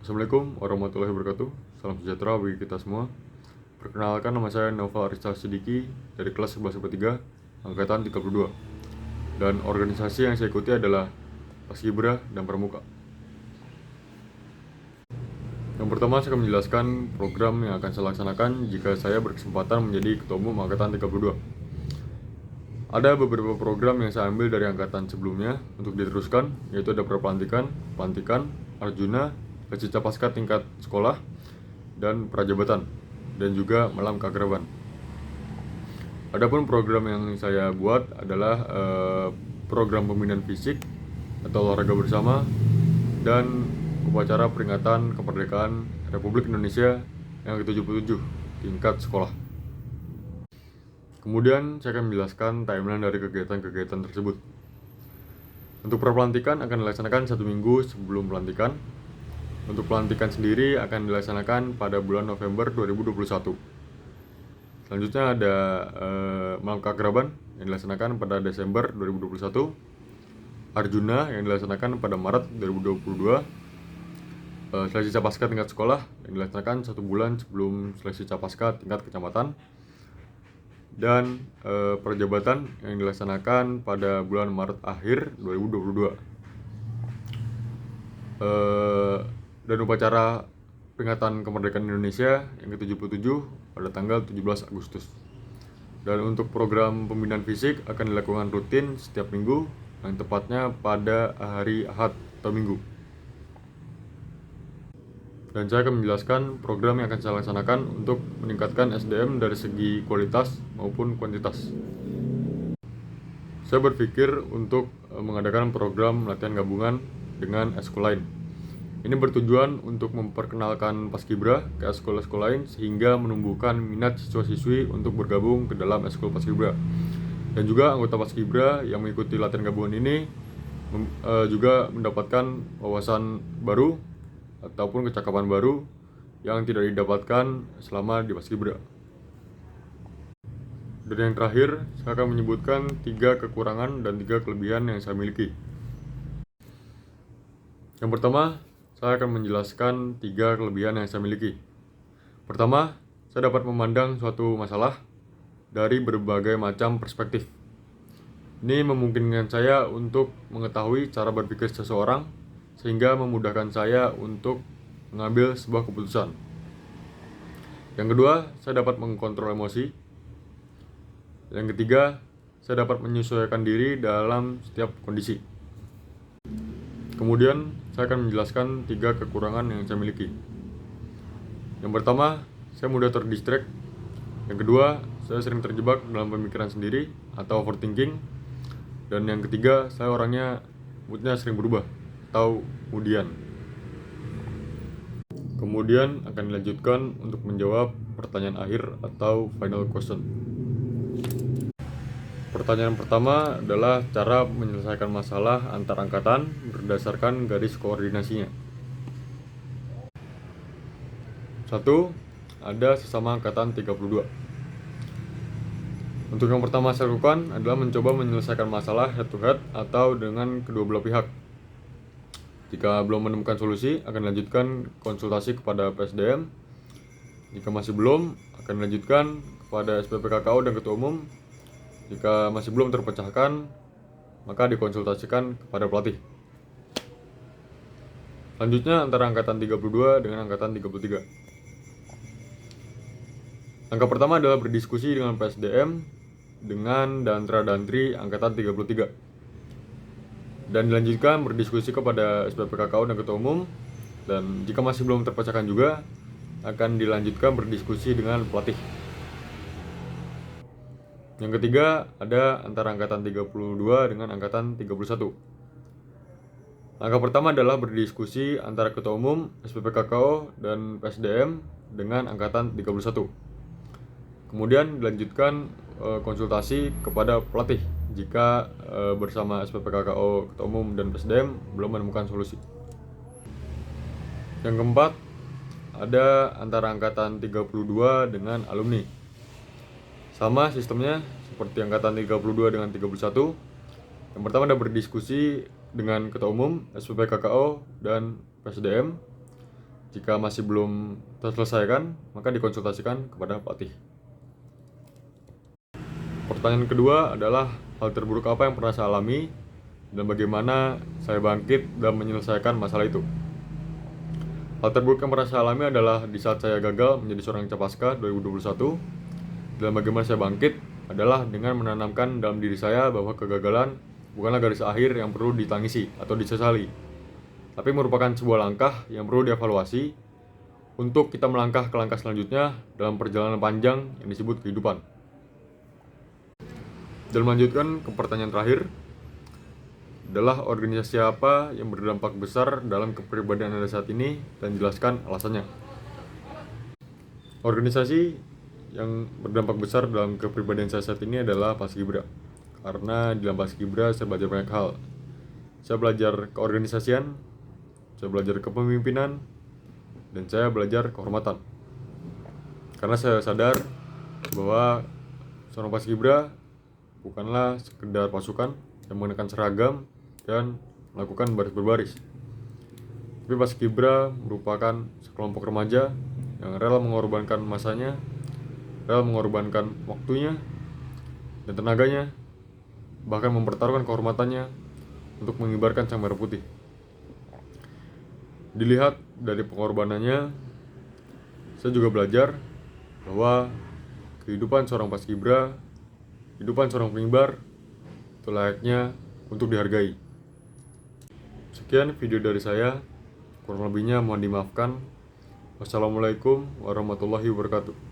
Assalamualaikum warahmatullahi wabarakatuh. Salam sejahtera bagi kita semua. Perkenalkan, nama saya Noval Arista Sidiki dari kelas 11 angkatan 32. Dan organisasi yang saya ikuti adalah Paskibra dan Pramuka. Yang pertama, saya akan menjelaskan program yang akan saya laksanakan jika saya berkesempatan menjadi Ketua Umum angkatan 32. Ada beberapa program yang saya ambil dari angkatan sebelumnya untuk diteruskan, yaitu ada pelantikan, Arjuna, seleksi capaska tingkat sekolah, dan prajabatan, dan juga malam keakraban. Adapun program yang saya buat adalah program pembinaan fisik atau olahraga bersama dan upacara peringatan kemerdekaan Republik Indonesia yang ke-77 tingkat sekolah. Kemudian saya akan menjelaskan timeline dari kegiatan-kegiatan tersebut. Untuk prapelantikan akan dilaksanakan 1 minggu sebelum pelantikan. Untuk pelantikan sendiri akan dilaksanakan pada bulan November 2021. Selanjutnya ada malam keakraban yang dilaksanakan pada Desember 2021. Arjuna yang dilaksanakan pada Maret 2022. Seleksi capaska tingkat sekolah yang dilaksanakan 1 bulan sebelum seleksi capaska tingkat kecamatan. Dan prajabatan yang dilaksanakan pada bulan Maret akhir 2022. Dan upacara peringatan kemerdekaan Indonesia yang ke-77 pada tanggal 17 Agustus. Dan untuk program pembinaan fisik akan dilakukan rutin setiap minggu, yang tepatnya pada hari Ahad atau Minggu. Dan saya akan menjelaskan program yang akan saya laksanakan untuk meningkatkan SDM dari segi kualitas maupun kuantitas. Saya berpikir untuk mengadakan program latihan gabungan dengan eskul lain. Ini bertujuan untuk memperkenalkan Paskibra ke eskul-eskul lain sehingga menumbuhkan minat siswa-siswi untuk bergabung ke dalam eskul Paskibra. Dan juga anggota Paskibra yang mengikuti latihan gabungan ini juga mendapatkan wawasan baru ataupun kecakapan baru yang tidak didapatkan selama di Paskibra. Dan yang terakhir, saya akan menyebutkan 3 kekurangan dan 3 kelebihan yang saya miliki. Yang pertama, saya akan menjelaskan 3 kelebihan yang saya miliki. Pertama, saya dapat memandang suatu masalah dari berbagai macam perspektif. Ini memungkinkan saya untuk mengetahui cara berpikir seseorang sehingga memudahkan saya untuk mengambil sebuah keputusan. Yang kedua, saya dapat mengkontrol emosi. Yang ketiga, saya dapat menyesuaikan diri dalam setiap kondisi. Kemudian, saya akan menjelaskan 3 kekurangan yang saya miliki. Yang pertama, saya mudah terdistract. Yang kedua, saya sering terjebak dalam pemikiran sendiri atau overthinking. Dan yang ketiga, saya orangnya moodnya sering berubah atau kemudian akan dilanjutkan untuk menjawab pertanyaan akhir atau final question. Pertanyaan pertama adalah cara menyelesaikan masalah antar angkatan berdasarkan garis koordinasinya. 1. Ada sesama angkatan 32. Untuk yang pertama saya lakukan adalah mencoba menyelesaikan masalah head to head atau dengan kedua belah pihak. Jika belum menemukan solusi, akan dilanjutkan konsultasi kepada PSDM. Jika masih belum, akan dilanjutkan kepada SPP KKO dan Ketua Umum. Jika masih belum terpecahkan, maka dikonsultasikan kepada pelatih. Selanjutnya antara angkatan 32 dengan angkatan 33. Langkah pertama adalah berdiskusi dengan PSDM dengan Dantra-Dantri angkatan 33. Dan dilanjutkan berdiskusi kepada SPP KKO dan Ketua Umum. Dan jika masih belum terpecahkan juga, akan dilanjutkan berdiskusi dengan pelatih. Yang ketiga, ada antara angkatan 32 dengan angkatan 31. Langkah pertama adalah berdiskusi antara Ketua Umum, SPP KKO, dan PSDM dengan angkatan 31. Kemudian dilanjutkan konsultasi kepada pelatih jika bersama SPP KKO, Ketua Umum, dan PSDM belum menemukan solusi. Yang keempat, ada antara angkatan 32 dengan alumni. Sama sistemnya seperti angkatan 32 dengan 31. Yang pertama ada berdiskusi dengan Ketua Umum, SPP KKO, dan PSDM. Jika masih belum terselesaikan, maka dikonsultasikan kepada pelatih. Pertanyaan kedua adalah hal terburuk apa yang pernah saya alami dan bagaimana saya bangkit dan menyelesaikan masalah itu. Hal terburuk yang pernah saya alami adalah di saat saya gagal menjadi seorang capaska 2021. Dan bagaimana saya bangkit adalah dengan menanamkan dalam diri saya bahwa kegagalan bukanlah garis akhir yang perlu ditangisi atau disesali, tapi merupakan sebuah langkah yang perlu dievaluasi untuk kita melangkah ke langkah selanjutnya dalam perjalanan panjang yang disebut kehidupan. Dan melanjutkan ke pertanyaan terakhir adalah organisasi apa yang berdampak besar dalam kepribadian Anda saat ini, dan jelaskan alasannya. Organisasi yang berdampak besar dalam kepribadian saya saat ini adalah Paskibra. Karena di dalam Paskibra saya belajar banyak hal. Saya belajar keorganisasian, saya belajar kepemimpinan, dan saya belajar kehormatan. Karena saya sadar bahwa seorang Paskibra bukanlah sekedar pasukan yang mengenakan seragam dan melakukan baris berbaris. Tapi Paskibra merupakan sekelompok remaja yang rela mengorbankan masanya, rela mengorbankan waktunya dan tenaganya, bahkan mempertaruhkan kehormatannya untuk mengibarkan sang merah putih. Dilihat dari pengorbanannya, saya juga belajar bahwa kehidupan seorang Paskibra, kehidupan seorang pengibar, itu layaknya untuk dihargai. Sekian video dari saya, kurang lebihnya mohon dimaafkan. Wassalamualaikum warahmatullahi wabarakatuh.